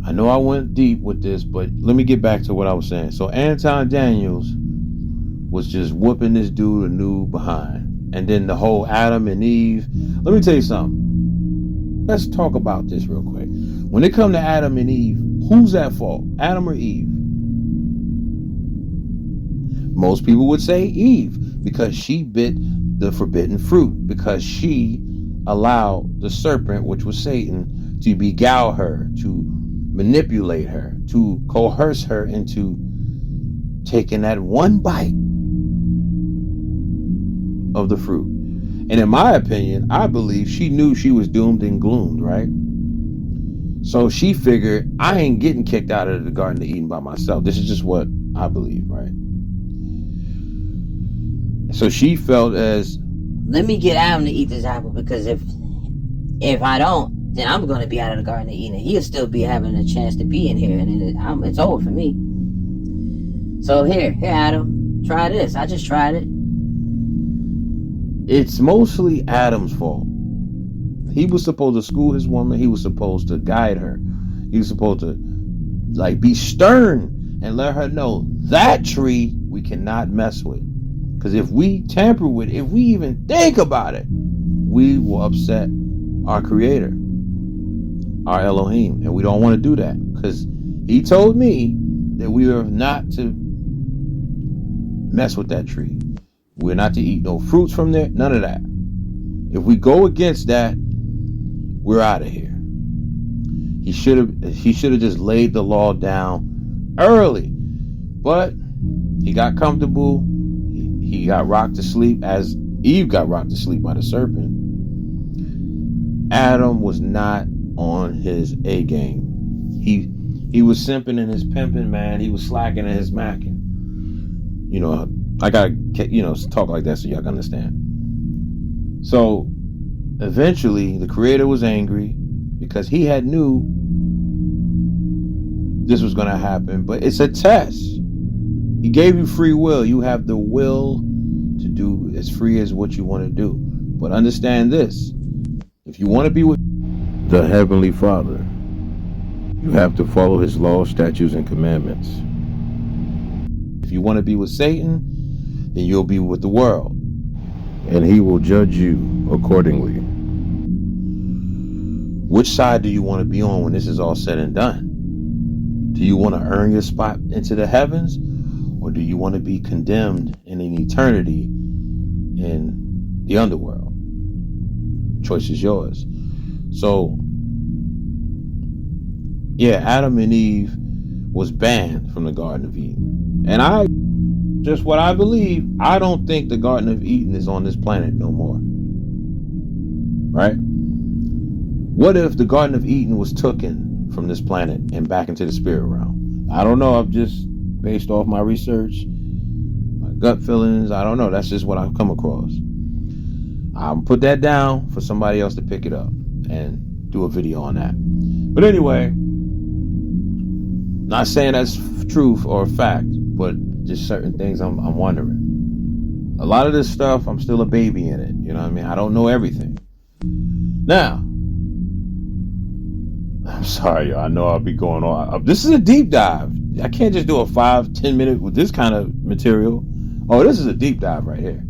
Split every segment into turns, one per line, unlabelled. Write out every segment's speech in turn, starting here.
I know I went deep with this, but let me get back to what I was saying. So Anton Daniels was just whooping this dude a new behind. And then the whole Adam and Eve. Let me tell you something. Let's talk about this real quick. When it comes to Adam and Eve, who's at fault? Adam or Eve? Most people would say Eve, because she bit the forbidden fruit, because she allowed the serpent, which was Satan, to beguile her, to manipulate her, to coerce her into taking that one bite of the fruit. And in my opinion, I believe she knew she was doomed and gloomed, right? So she figured, I ain't getting kicked out of the Garden of Eden by myself. This is just what I believe, right? So she felt as,
let me get Adam to eat this apple, because if I don't, then I'm going to be out of the Garden of Eden. He'll still be having a chance to be in here, and it's over for me. So here, Adam, try this. I just tried it.
It's mostly Adam's fault. He was supposed to school his woman. He was supposed to guide her. He was supposed to be stern and let her know that tree we cannot mess with. Because if we tamper with it, if we even think about it, we will upset our creator, our Elohim. And we don't want to do that, because he told me that we are not to mess with that tree. We're not to eat no fruits from there, none of that. If we go against that, we're out of here. He should have just laid the law down early. But he got comfortable. He got rocked to sleep, as Eve got rocked to sleep by the serpent. Adam was not on his A game. He was simping and his pimping, man. He was slacking and his macking. I gotta talk like that so y'all can understand. So eventually the creator was angry, because he had knew this was going to happen. But it's a test. He gave you free will. You have the will to do as free as what you want to do. But understand this: if you want to be with the Heavenly Father, you have to follow his laws, statutes, and commandments. If you want to be with Satan, then you'll be with the world, and he will judge you accordingly. Which side do you want to be on when this is all said and done? Do you want to earn your spot into the heavens, or do you want to be condemned in an eternity in the underworld? Choice is yours. So, yeah, Adam and Eve was banned from the Garden of Eden. And just what I believe, I don't think the Garden of Eden is on this planet no more. Right? What if the Garden of Eden was taken from this planet and back into the spirit realm? I don't know. I'm just based off my research, my gut feelings. I don't know. That's just what I've come across. I'll put that down for somebody else to pick it up and do a video on that. But anyway, not saying that's truth or fact, but just certain things I'm wondering. A lot of this stuff, I'm still a baby in it. You know what I mean? I don't know everything. Now, I'm sorry, y'all. I know I'll be going on. This is a deep dive. I can't just do a 5-10 minute with this kind of material. Oh, this is a deep dive right here.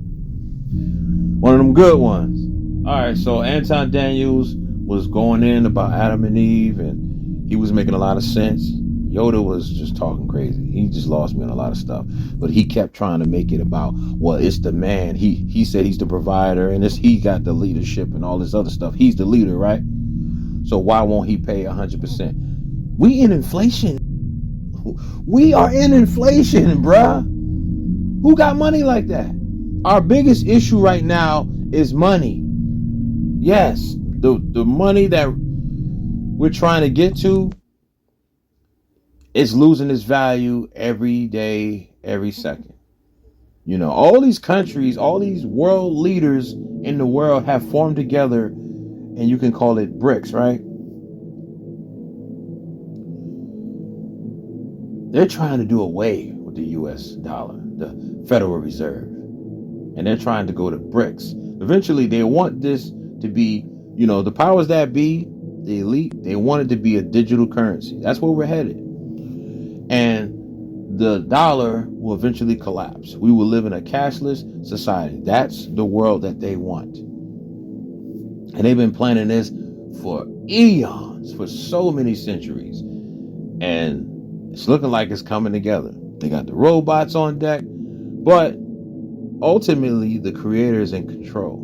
One of them good ones. All right, so Anton Daniels was going in about Adam and Eve, and he was making a lot of sense. Yoda was just talking crazy. He just lost me on a lot of stuff. But he kept trying to make it about, well, it's the man. He said he's the provider, and he got the leadership and all this other stuff. He's the leader, right? So why won't he pay 100%? We in inflation. We are in inflation, bruh. Who got money like that? Our biggest issue right now is money. Yes, the money that we're trying to get to is losing its value every day, every second. All these countries, all these world leaders in the world have formed together, and you can call it BRICS, right? They're trying to do away with the US dollar, the Federal Reserve. And they're trying to go to BRICS. Eventually, they want this to be, the powers that be, the elite, they want it to be a digital currency. That's where we're headed. And the dollar will eventually collapse. We will live in a cashless society. That's the world that they want. And they've been planning this for eons, for so many centuries. And it's looking like it's coming together. They got the robots on deck, but ultimately the creator is in control.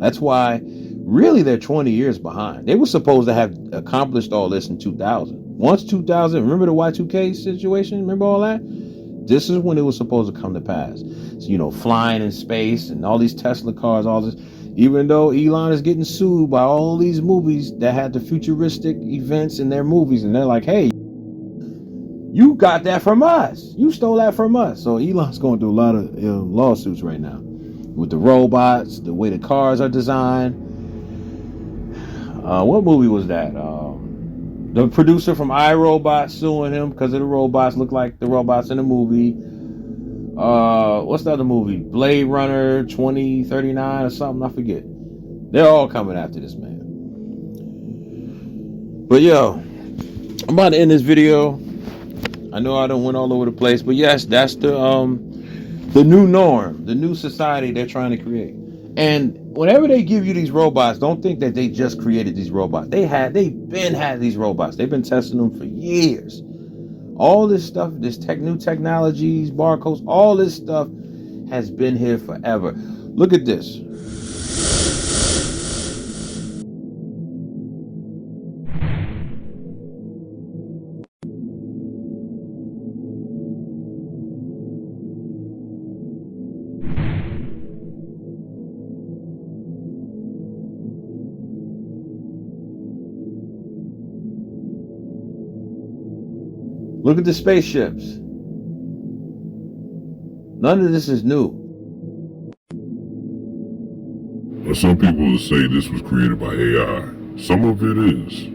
That's why really they're 20 years behind. They were supposed to have accomplished all this in 2000. Once 2000, remember the Y2K situation? Remember all that? This is when it was supposed to come to pass. So, flying in space and all these Tesla cars, all this. Even though Elon is getting sued by all these movies that had the futuristic events in their movies, and they're like, hey, you got that from us. You stole that from us. So Elon's going through a lot of lawsuits right now with the robots, the way the cars are designed. What movie was that? The producer from iRobot suing him because of the robots look like the robots in the movie. What's the other movie? Blade Runner 2039 or something? I forget. They're all coming after this man. But yo, I'm about to end this video. I know I don't went all over the place, but yes, that's the new norm, the new society they're trying to create. And whenever they give you these robots, don't think that they just created these robots. They've been had these robots. They've been testing them for years. All this stuff, new technologies, barcodes, all this stuff has been here forever. Look at this. Look at the spaceships. None of this is new.
Now, some people will say this was created by AI. Some of it is,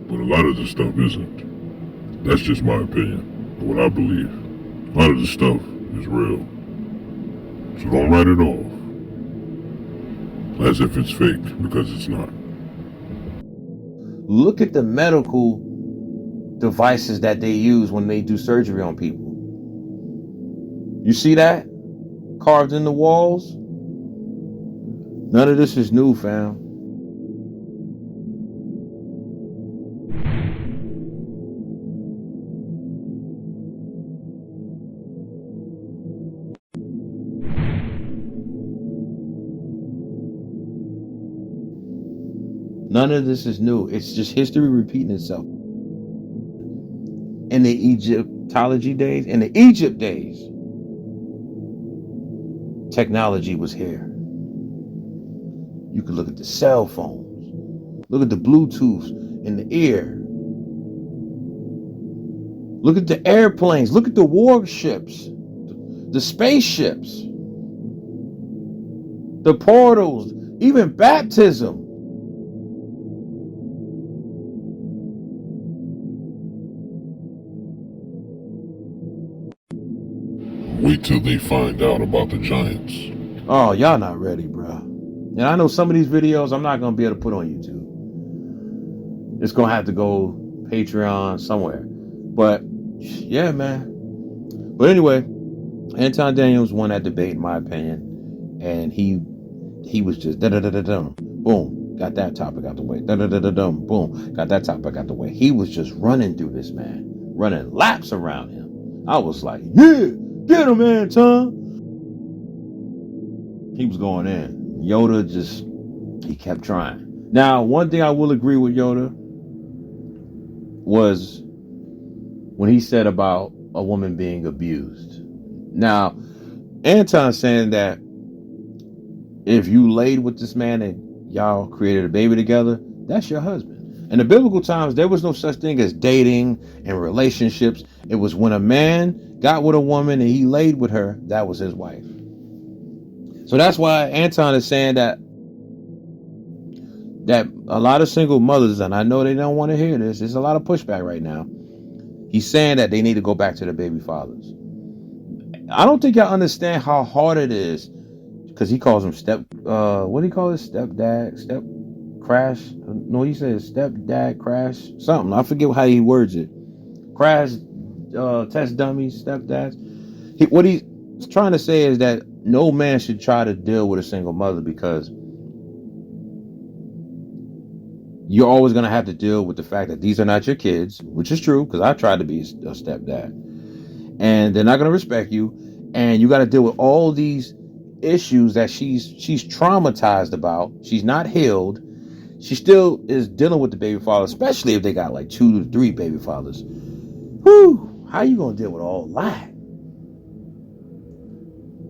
but a lot of the stuff isn't. That's just my opinion, or what I believe. A lot of the stuff is real. So don't write it off as if it's fake, because it's not.
Look at the medical devices that they use when they do surgery on people. You see that? Carved in the walls? None of this is new, fam. None of this is new. It's just history repeating itself. In the Egyptology days, in the Egypt days, technology was here. You could look at the cell phones, look at the Bluetooth in the ear, look at the airplanes, look at the warships, the spaceships, the portals, even baptism.
Wait till they find out about the giants.
Oh, y'all not ready, bro. And I know some of these videos I'm not going to be able to put on YouTube. It's going to have to go Patreon somewhere. But, yeah, man. But anyway, Anton Daniels won that debate, in my opinion. And he was just da-da-da-da-dum. Boom. Got that topic out the way. Da-da-da-da-dum. Boom. Got that topic out the way. He was just running through this, man. Running laps around him. I was like, yeah, get him, Anton. He was going in. Yoda he kept trying. Now, one thing I will agree with Yoda was when he said about a woman being abused. Now, Anton's saying that if you laid with this man and y'all created a baby together, that's your husband. In the biblical times, there was no such thing as dating and relationships. It was when a man got with a woman and he laid with her, that was his wife. So that's why Anton is saying that a lot of single mothers, and I know they don't want to hear this, there's a lot of pushback right now. He's saying that they need to go back to their baby fathers. I don't think y'all understand how hard it is, because he calls them what do you call it? Stepdad, step crash? no, he said stepdad crash something. I forget how he words it. Crash test dummies, stepdads. What he's trying to say is that no man should try to deal with a single mother because you're always going to have to deal with the fact that these are not your kids, which is true because I tried to be a stepdad, and they're not going to respect you, and you got to deal with all these issues that she's traumatized about. She's not healed. She still is dealing with the baby father, especially if they got like 2 to 3 baby fathers. Whew, how you going to deal with all that?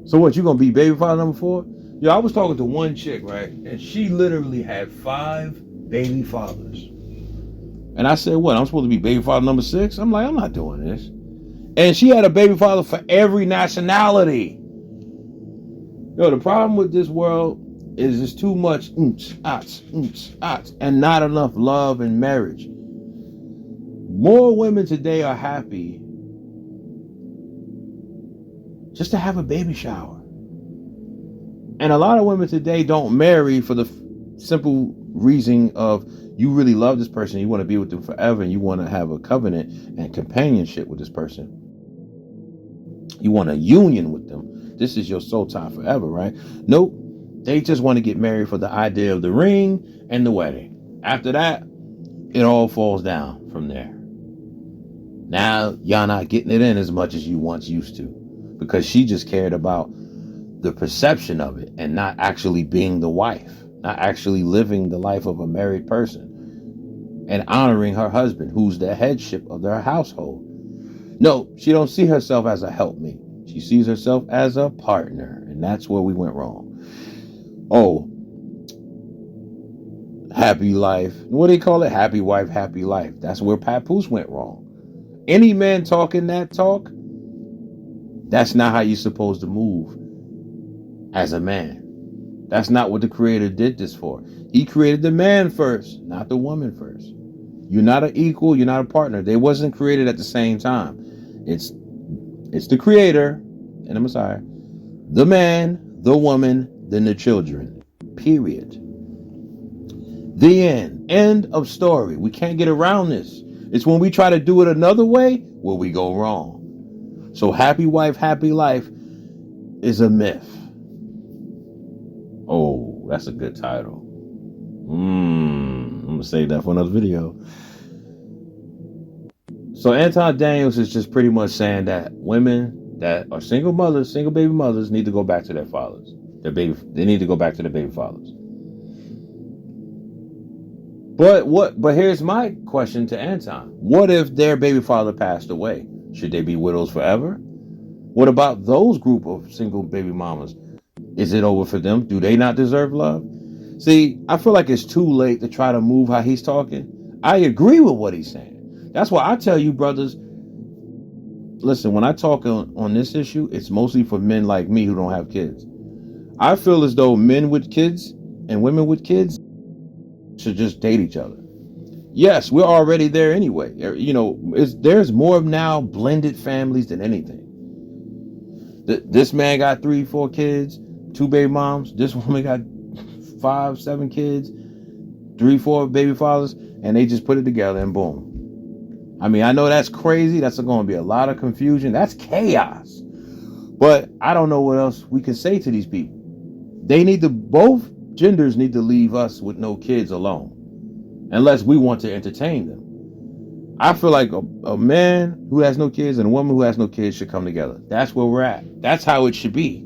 So what, you going to be baby father number 4? Yo, I was talking to one chick, right? And she literally had 5 baby fathers. And I said, what, I'm supposed to be baby father number 6? I'm like, I'm not doing this. And she had a baby father for every nationality. Yo, the problem with this world is there's too much and not enough love and marriage. More women today are happy just to have a baby shower. And a lot of women today don't marry for the simple reason of you really love this person, you want to be with them forever, and you want to have a covenant and companionship with this person. You want a union with them. This is your soul tie forever, right? Nope. They just want to get married for the idea of the ring and the wedding. After that, it all falls down from there. Now, y'all not getting it in as much as you once used to because she just cared about the perception of it and not actually being the wife, not actually living the life of a married person and honoring her husband, who's the headship of their household. No, she don't see herself as a helpmate. She sees herself as a partner, and that's where we went wrong. Oh, happy life. What do they call it? Happy wife, happy life. That's where Papoose went wrong. Any man talking that talk, that's not how you're supposed to move as a man. That's not what the Creator did this for. He created the man first, not the woman first. You're not an equal, you're not a partner. They wasn't created at the same time. It's the Creator and the Messiah, the man, the woman, then the children. Period. The end. End of story. We can't get around this. It's when we try to do it another way where we go wrong. So happy wife, happy life is a myth. Oh, that's a good title. I'm going to save that for another video. So Anton Daniels is just pretty much saying that women that are single mothers, single baby mothers, need to go back to their fathers. They need to go back to their baby fathers. But here's my question to Anton. What if their baby father passed away? Should they be widows forever? What about those group of single baby mamas? Is it over for them? Do they not deserve love? See, I feel like it's too late to try to move how he's talking. I agree with what he's saying. That's why I tell you, brothers, listen, when I talk on this issue, it's mostly for men like me who don't have kids. I feel as though men with kids and women with kids should just date each other. Yes, we're already there anyway. You know, there's more now blended families than anything. This man got 3, 4 kids, 2 baby moms. This woman got 5, 7 kids, 3, 4 baby fathers, and they just put it together and boom. I mean, I know that's crazy. That's going to be a lot of confusion. That's chaos. But I don't know what else we can say to these people. Both genders need to leave us with no kids alone, unless we want to entertain them. I feel like a man who has no kids and a woman who has no kids should come together. That's where we're at. That's how it should be.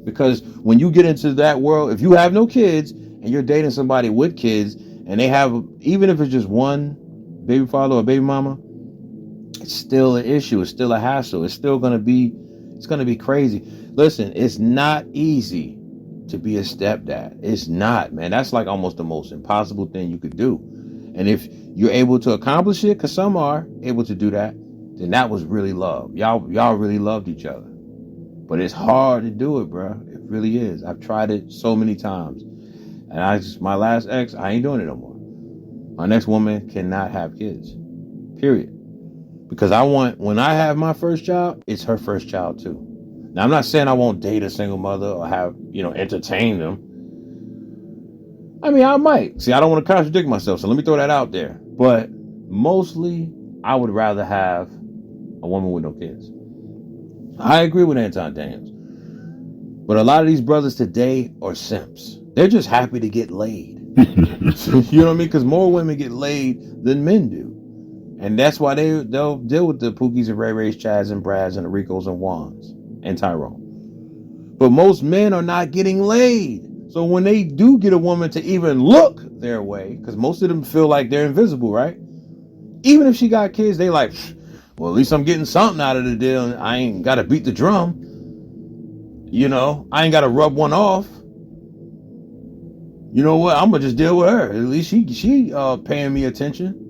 Because when you get into that world, if you have no kids and you're dating somebody with kids and they have, even if it's just one baby father or baby mama, it's still an issue. It's still a hassle. It's going to be crazy. Listen, it's not easy to be a stepdad. It's not, man. That's like almost the most impossible thing you could do. And if you're able to accomplish it, because some are able to do that, then that was really love. Y'all really loved each other. But it's hard to do it, bro. It really is. I've tried it so many times. And my last ex, I ain't doing it no more. My next woman cannot have kids. Period. Because when I have my first child, it's her first child too. Now, I'm not saying I won't date a single mother or have, entertain them. I mean, I might. See, I don't want to contradict myself, so let me throw that out there. But mostly, I would rather have a woman with no kids. I agree with Anton Daniels. But a lot of these brothers today are simps. They're just happy to get laid. You know what I mean? Because more women get laid than men do. And that's why they'll deal with the Pookies and Ray Rays, Chads and Brads and the Ricos and Wands and Tyrone. But most men are not getting laid. So when they do get a woman to even look their way, because most of them feel like they're invisible, right? Even if she got kids, they like, well, at least I'm getting something out of the deal. I ain't got to beat the drum. You know, I ain't got to rub one off. You know what? I'm going to just deal with her. At least she paying me attention.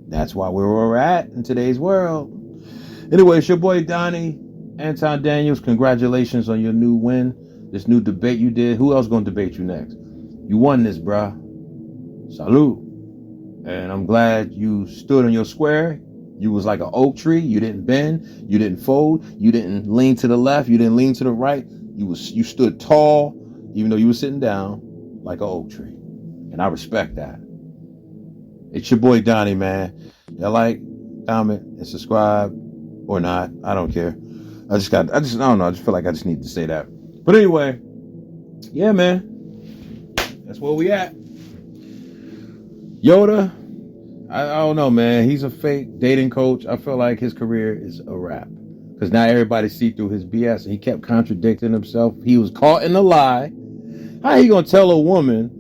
That's why we're where we're at in today's world. Anyway, it's your boy Donnie, Anton Daniels. Congratulations on your new win. This new debate you did. Who else going to debate you next? You won this, bruh. Salute. And I'm glad you stood on your square. You was like an oak tree. You didn't bend. You didn't fold. You didn't lean to the left. You didn't lean to the right. You stood tall, even though you were sitting down like an oak tree. And I respect that. It's your boy Donnie, man. Y'all like, comment, and subscribe or not. I don't care. I don't know. I just feel like I just need to say that. But anyway, yeah, man. That's where we at. Yoda, I don't know, man. He's a fake dating coach. I feel like his career is a wrap. Because now everybody see through his BS. And he kept contradicting himself. He was caught in a lie. How he gonna tell a woman?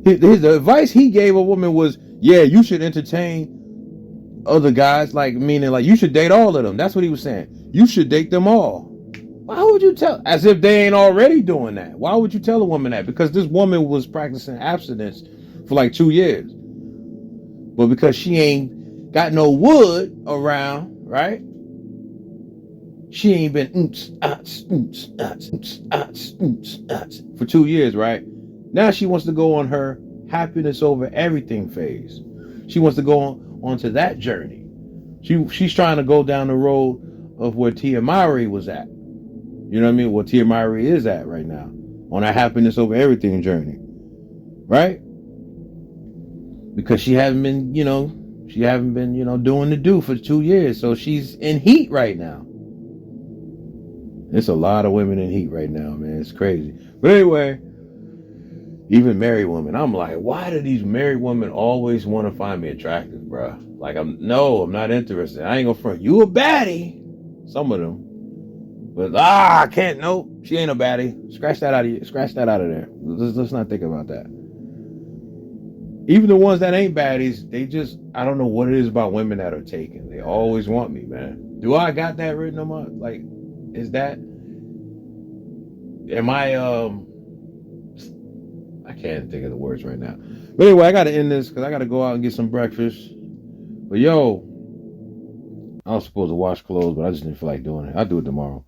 The advice he gave a woman was, yeah, you should entertain other guys, like meaning like you should date all of them. That's what he was saying. You should date them all. Why would you tell? As if they ain't already doing that. Why would you tell a woman that? Because this woman was practicing abstinence for like 2 years. But because she ain't got no wood around, right? She ain't been for 2 years, right? Now she wants to go on her happiness over everything phase. She wants to go onto that journey. She's trying to go down the road of where Tia Mowry was at. You know what I mean? Where Tia Mowry is at right now. On her happiness over everything journey. Right? Because she hasn't been, doing the do for 2 years. So she's in heat right now. There's a lot of women in heat right now, man. It's crazy. But anyway, even married women, I'm like, why do these married women always want to find me attractive, bruh? Like, I'm not interested. I ain't gonna front. You a baddie. Some of them. But, I can't, nope. She ain't a baddie. Scratch that out of there. Let's not think about that. Even the ones that ain't baddies, I don't know what it is about women that are taken. They always want me, man. Do I got that written on my, like, is that, am I can't think of the words right now. But anyway, I got to end this because I got to go out and get some breakfast. But yo, I was supposed to wash clothes, but I just didn't feel like doing it. I'll do it tomorrow.